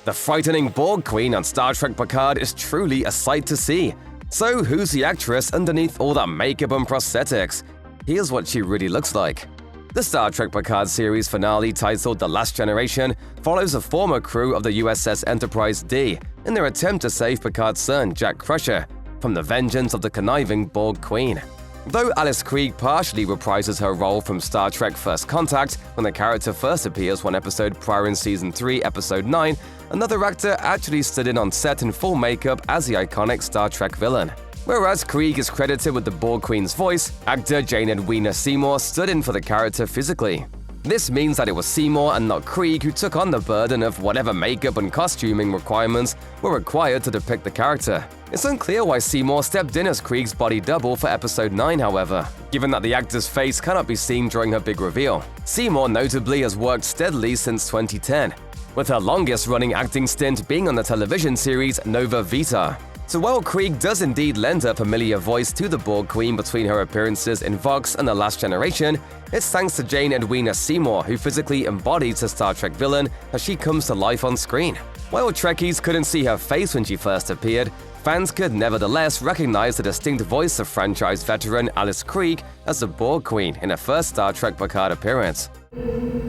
The frightening Borg Queen on Star Trek Picard is truly a sight to see. So who's the actress underneath all that makeup and prosthetics? Here's what she really looks like. The Star Trek Picard series finale, titled The Last Generation, follows a former crew of the USS Enterprise D in their attempt to save Picard's son, Jack Crusher, from the vengeance of the conniving Borg Queen. Though Alice Krige partially reprises her role from Star Trek First Contact when the character first appears one episode prior in Season 3, Episode 9, another actor actually stood in on set in full makeup as the iconic Star Trek villain. Whereas Krige is credited with the Borg Queen's voice, actor Jane Edwina Seymour stood in for the character physically. This means that it was Seymour and not Krige who took on the burden of whatever makeup and costuming requirements were required to depict the character. It's unclear why Seymour stepped in as Kriege's body double for Episode 9, however, given that the actor's face cannot be seen during her big reveal. Seymour notably has worked steadily since 2010, with her longest-running acting stint being on the television series Nova Vita. So while Krige does indeed lend her familiar voice to the Borg Queen between her appearances in Vox and The Last Generation, it's thanks to Jane Edwina Seymour who physically embodies the Star Trek villain as she comes to life on screen. While Trekkies couldn't see her face when she first appeared, fans could nevertheless recognize the distinct voice of franchise veteran Alice Krige as the Borg Queen in her first Star Trek Picard appearance.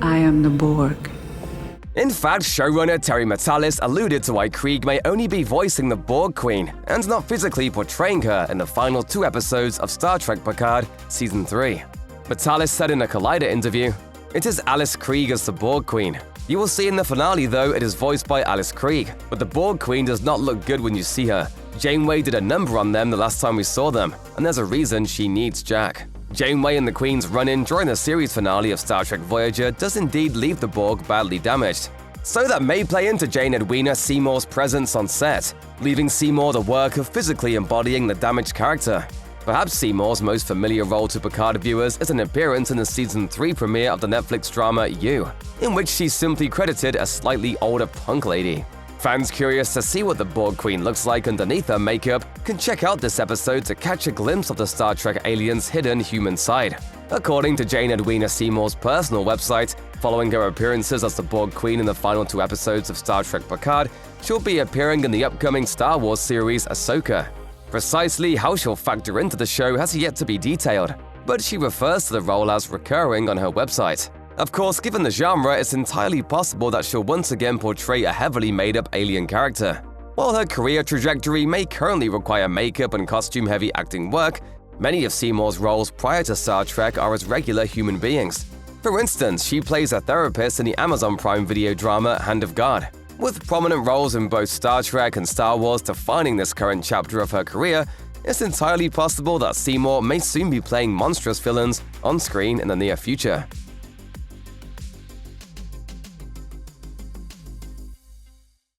I am the Borg. In fact, showrunner Terry Matalis alluded to why Krige may only be voicing the Borg Queen and not physically portraying her in the final 2 episodes of Star Trek Picard Season 3. Matalis said in a Collider interview, "It is Alice Krige as the Borg Queen. You will see in the finale, though, it is voiced by Alice Krige, but the Borg Queen does not look good when you see her. Janeway did a number on them the last time we saw them, and there's a reason she needs Jack." Janeway and the Queen's run-in during the series finale of Star Trek Voyager does indeed leave the Borg badly damaged. So that may play into Jane Edwina Seymour's presence on set, leaving Seymour the work of physically embodying the damaged character. Perhaps Seymour's most familiar role to Picard viewers is an appearance in the Season 3 premiere of the Netflix drama You, in which she's simply credited as slightly older punk lady. Fans curious to see what the Borg Queen looks like underneath her makeup can check out this episode to catch a glimpse of the Star Trek alien's hidden human side. According to Jane Edwina Seymour's personal website, following her appearances as the Borg Queen in the final 2 episodes of Star Trek Picard, she'll be appearing in the upcoming Star Wars series Ahsoka. Precisely how she'll factor into the show has yet to be detailed, but she refers to the role as recurring on her website. Of course, given the genre, it's entirely possible that she'll once again portray a heavily made-up alien character. While her career trajectory may currently require makeup and costume-heavy acting work, many of Seymour's roles prior to Star Trek are as regular human beings. For instance, she plays a therapist in the Amazon Prime Video drama Hand of God. With prominent roles in both Star Trek and Star Wars defining this current chapter of her career, it's entirely possible that Seymour may soon be playing monstrous villains on screen in the near future.